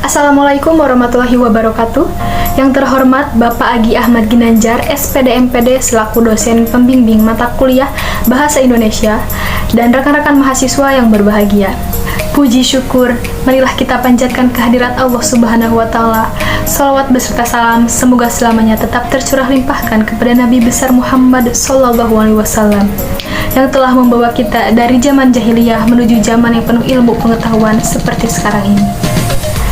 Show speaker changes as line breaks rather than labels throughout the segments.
Assalamualaikum warahmatullahi wabarakatuh. Yang terhormat Bapak Agi Ahmad Ginanjar, SPD MPD selaku dosen pembimbing mata kuliah Bahasa Indonesia, dan rekan-rekan mahasiswa yang berbahagia. Puji syukur, marilah kita panjatkan kehadirat Allah Subhanahu wa Ta'ala. Salawat beserta salam, semoga selamanya tetap tercurah limpahkan kepada Nabi besar Muhammad Sallallahu Alaihi Wasallam, yang telah membawa kita dari zaman jahiliyah menuju zaman yang penuh ilmu pengetahuan seperti sekarang ini.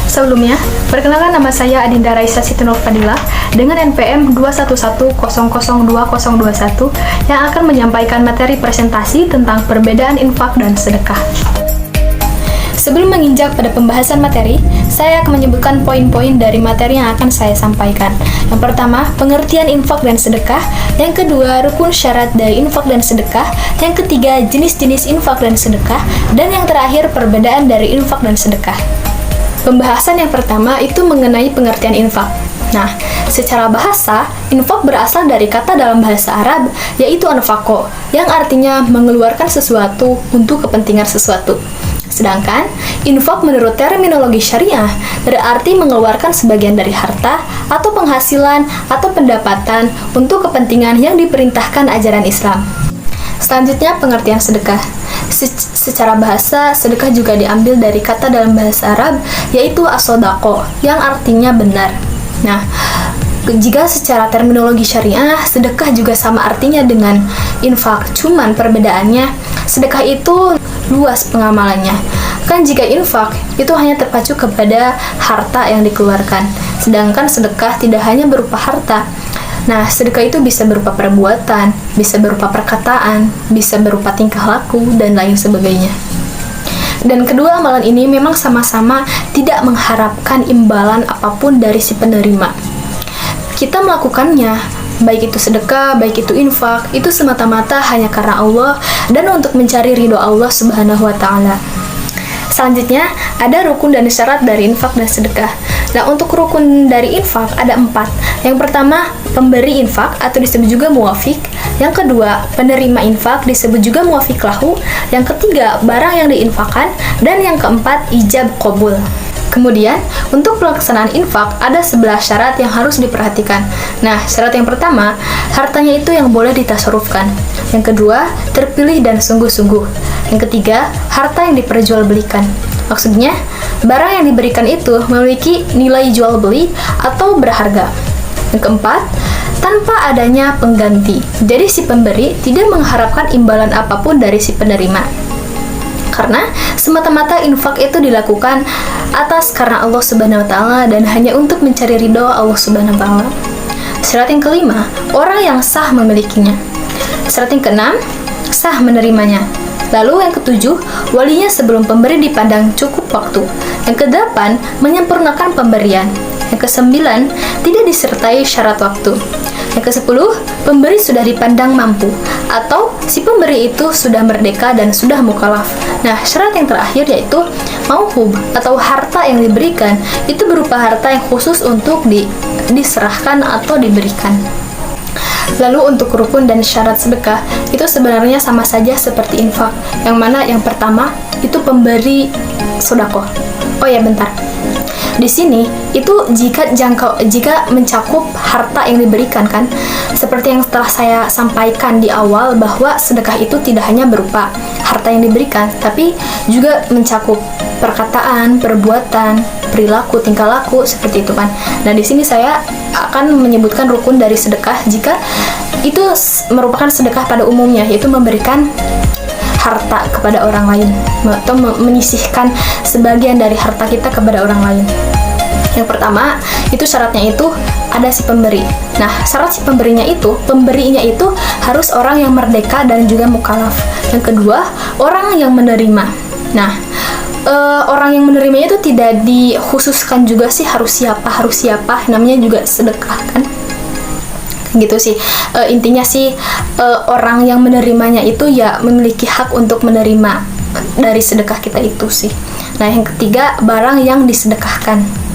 Sebelumnya, perkenalkan nama saya Adinda Raisa Siti Nur Fadilah dengan NPM 211002021 yang akan menyampaikan materi presentasi tentang perbedaan infak dan sedekah. Sebelum menginjak pada pembahasan materi, saya akan menyebutkan poin-poin dari materi yang akan saya sampaikan. Yang pertama, pengertian infak dan sedekah. Yang kedua, rukun syarat dari infak dan sedekah. Yang ketiga, jenis-jenis infak dan sedekah. Dan yang terakhir, perbedaan dari infak dan sedekah. Pembahasan yang pertama itu mengenai pengertian infak. Nah, secara bahasa, infak berasal dari kata dalam bahasa Arab, yaitu anfaqo, yang artinya mengeluarkan sesuatu untuk kepentingan sesuatu. Sedangkan, infak menurut terminologi syariah berarti mengeluarkan sebagian dari harta atau penghasilan atau pendapatan untuk kepentingan yang diperintahkan ajaran Islam. Selanjutnya, pengertian sedekah. Secara bahasa, sedekah juga diambil dari kata dalam bahasa Arab, yaitu as-sodaqo, yang artinya benar. Nah, jika secara terminologi syariah, sedekah juga sama artinya dengan infak, cuman perbedaannya, sedekah itu luas pengamalannya. Kan jika infak, itu hanya terpacu kepada harta yang dikeluarkan, sedangkan sedekah tidak hanya berupa harta. Nah, sedekah itu bisa berupa perbuatan, bisa berupa perkataan, bisa berupa tingkah laku, dan lain sebagainya. Dan kedua amalan ini memang sama-sama tidak mengharapkan imbalan apapun dari si penerima. Kita melakukannya, baik itu sedekah, baik itu infak, itu semata-mata hanya karena Allah dan untuk mencari ridho Allah Subhanahu wa Ta'ala. Selanjutnya, ada rukun dan syarat dari infak dan sedekah. Nah, untuk rukun dari infak ada 4. Yang pertama, pemberi infak atau disebut juga muwafik. Yang kedua, penerima infak disebut juga muwafik lahu. Yang ketiga, barang yang diinfakkan. Dan yang keempat, ijab qabul. Kemudian, untuk pelaksanaan infak ada 11 syarat yang harus diperhatikan. Nah, syarat yang pertama, hartanya itu yang boleh ditasarufkan. Yang kedua, terpilih dan sungguh-sungguh. Yang ketiga, harta yang diperjualbelikan. Maksudnya, barang yang diberikan itu memiliki nilai jual beli atau berharga. Yang keempat, tanpa adanya pengganti. Jadi si pemberi tidak mengharapkan imbalan apapun dari si penerima. Karena semata-mata infak itu dilakukan atas karena Allah Subhanahu wa Ta'ala dan hanya untuk mencari ridho Allah Subhanahu wa Ta'ala. Syarat yang kelima, orang yang sah memilikinya. Syarat yang keenam, sah menerimanya. Lalu yang ketujuh, walinya sebelum pemberi dipandang cukup waktu. Yang kedelapan, menyempurnakan pemberian. Yang kesembilan, tidak disertai syarat waktu. Yang kesepuluh, pemberi sudah dipandang mampu, atau si pemberi itu sudah merdeka dan sudah mukallaf. Nah, syarat yang terakhir yaitu mauhub, atau harta yang diberikan, itu berupa harta yang khusus untuk diserahkan atau diberikan. Lalu untuk rukun dan syarat sedekah, itu sebenarnya sama saja seperti infak, yang mana yang pertama, itu pemberi sedekah. Oh ya, bentar. Di sini itu jika mencakup harta yang diberikan kan, seperti yang telah saya sampaikan di awal bahwa sedekah itu tidak hanya berupa harta yang diberikan, tapi juga mencakup perkataan, perbuatan, perilaku, tingkah laku seperti itu kan. Nah, di sini saya akan menyebutkan rukun dari sedekah jika itu merupakan sedekah pada umumnya, yaitu memberikan harta kepada orang lain atau menyisihkan sebagian dari harta kita kepada orang lain. Yang pertama, itu syaratnya itu ada si pemberi. Nah, syarat si pemberinya itu harus orang yang merdeka dan juga mukallaf. Yang kedua, orang yang menerima. Nah, orang yang menerimanya itu tidak dikhususkan juga sih harus siapa, namanya juga sedekah kan. Gitu sih, intinya sih orang yang menerimanya itu ya memiliki hak untuk menerima dari sedekah kita itu sih. Nah, yang ketiga, barang yang disedekahkan.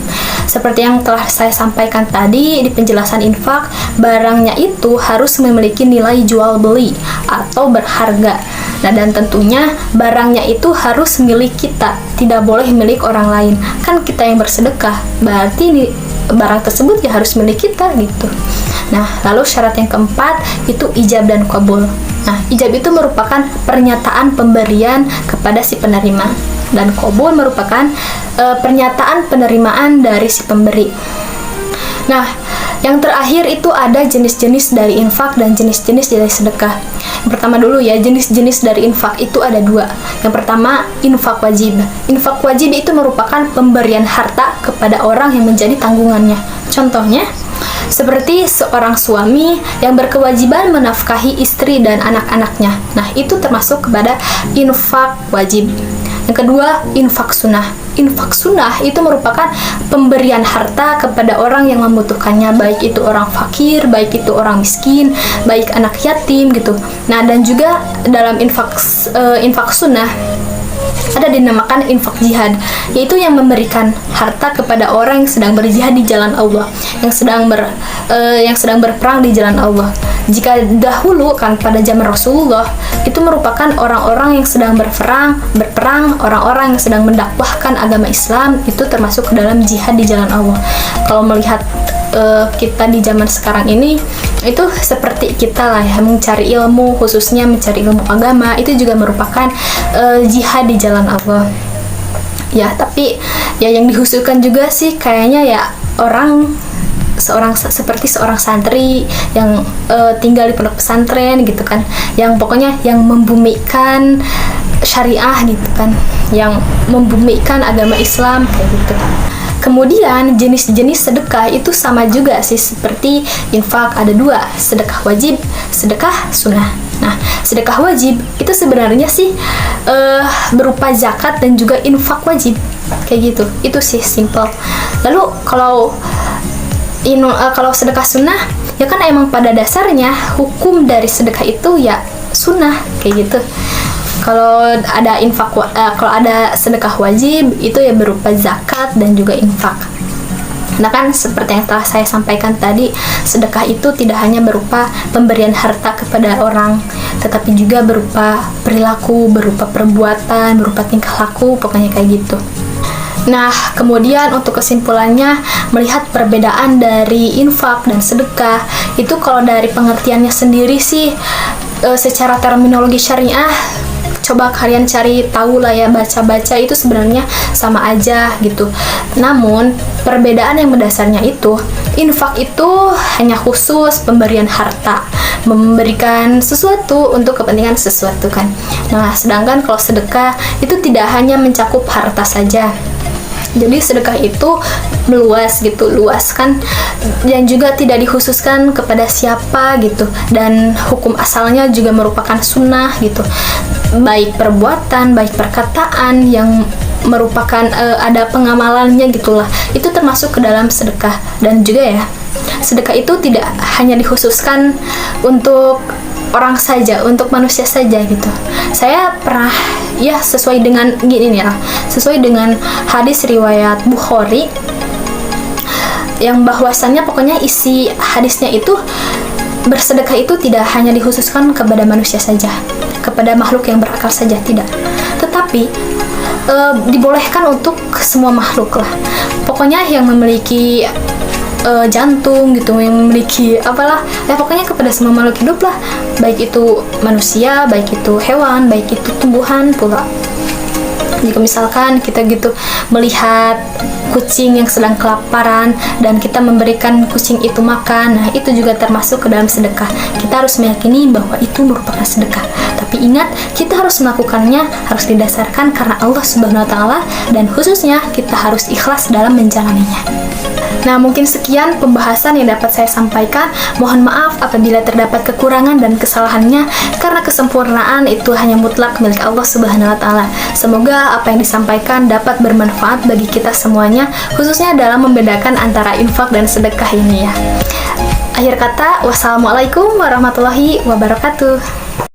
Seperti yang telah saya sampaikan tadi di penjelasan infak, barangnya itu harus memiliki nilai jual beli atau berharga. Nah, dan tentunya barangnya itu harus milik kita, tidak boleh milik orang lain. Kan kita yang bersedekah, berarti barang tersebut ya harus milik kita gitu. Nah, lalu syarat yang keempat itu ijab dan qabul. Nah, ijab itu merupakan pernyataan pemberian kepada si penerima, dan qabul merupakan pernyataan penerimaan dari si pemberi. Nah, yang terakhir itu ada jenis-jenis dari infak dan jenis-jenis dari sedekah. Yang pertama dulu ya, jenis-jenis dari infak itu ada dua. Yang pertama, infak wajib. Infak wajib itu merupakan pemberian harta kepada orang yang menjadi tanggungannya. Contohnya, seperti seorang suami yang berkewajiban menafkahi istri dan anak-anaknya. Nah, itu termasuk kepada infak wajib. Yang kedua, infak sunnah. Infak sunnah itu merupakan pemberian harta kepada orang yang membutuhkannya, baik itu orang fakir, baik itu orang miskin, baik anak yatim gitu. Nah, dan juga dalam infak sunnah ada dinamakan infak jihad, yaitu yang memberikan harta kepada orang yang sedang berjihad di jalan Allah, yang sedang berperang di jalan Allah. Jika dahulu kan pada zaman Rasulullah itu merupakan orang-orang yang sedang berperang, orang-orang yang sedang mendakwahkan agama Islam, itu termasuk ke dalam jihad di jalan Allah. Kalau melihat kita di zaman sekarang ini, itu seperti kita lah ya, mencari ilmu, khususnya mencari ilmu agama, itu juga merupakan jihad di jalan Allah ya. Tapi ya yang dihususkan juga sih kayaknya ya seperti seorang santri yang tinggal di pondok pesantren gitu kan, yang pokoknya yang membumikan syariah gitu kan, yang membumikan agama Islam kayak gitu. Kemudian jenis-jenis sedekah itu sama juga sih seperti infak, ada dua, sedekah wajib, sedekah sunnah. Nah, sedekah wajib itu sebenarnya sih berupa zakat dan juga infak wajib kayak gitu. Itu sih simple. Lalu kalau sedekah sunnah ya kan emang pada dasarnya hukum dari sedekah itu ya sunnah kayak gitu. Kalau ada sedekah wajib itu ya berupa zakat dan juga infak. Nah kan seperti yang telah saya sampaikan tadi, sedekah itu tidak hanya berupa pemberian harta kepada orang, tetapi juga berupa perilaku, berupa perbuatan, berupa tingkah laku, pokoknya kayak gitu. Nah, kemudian untuk kesimpulannya, melihat perbedaan dari infak dan sedekah, itu kalau dari pengertiannya sendiri sih, secara terminologi syariah, coba kalian cari tahu lah ya, baca-baca, itu sebenarnya sama aja gitu. Namun, perbedaan yang mendasarnya itu, infak itu hanya khusus pemberian harta, memberikan sesuatu untuk kepentingan sesuatu kan. Nah, sedangkan kalau sedekah itu tidak hanya mencakup harta saja. Jadi sedekah itu meluas gitu, luas kan, dan juga tidak dikhususkan kepada siapa gitu, dan hukum asalnya juga merupakan sunnah gitu, baik perbuatan, baik perkataan yang merupakan ada pengamalannya gitulah, itu termasuk ke dalam sedekah. Dan juga ya, sedekah itu tidak hanya dikhususkan untuk orang saja, untuk manusia saja gitu. Saya pernah ya sesuai dengan hadis riwayat Bukhari yang bahwasannya pokoknya isi hadisnya itu, bersedekah itu tidak hanya dikhususkan kepada manusia saja, kepada makhluk yang berakal saja, tidak, tetapi dibolehkan untuk semua makhluk lah. Pokoknya yang memiliki jantung gitu, yang memiliki apalah ya, pokoknya kepada semua makhluk hidup lah, baik itu manusia, baik itu hewan, baik itu tumbuhan pula. Jika misalkan kita gitu melihat kucing yang sedang kelaparan dan kita memberikan kucing itu makan, nah itu juga termasuk ke dalam sedekah. Kita harus meyakini bahwa itu merupakan sedekah. Tapi ingat, kita harus melakukannya harus didasarkan karena Allah Subhanahu wa taala, dan khususnya kita harus ikhlas dalam menjalaninya. Nah, mungkin sekian pembahasan yang dapat saya sampaikan. Mohon maaf apabila terdapat kekurangan dan kesalahannya, karena kesempurnaan itu hanya mutlak milik Allah Subhanahu wa taala. Semoga apa yang disampaikan dapat bermanfaat bagi kita semuanya, khususnya dalam membedakan antara infak dan sedekah ini ya. Akhir kata, wassalamualaikum warahmatullahi wabarakatuh.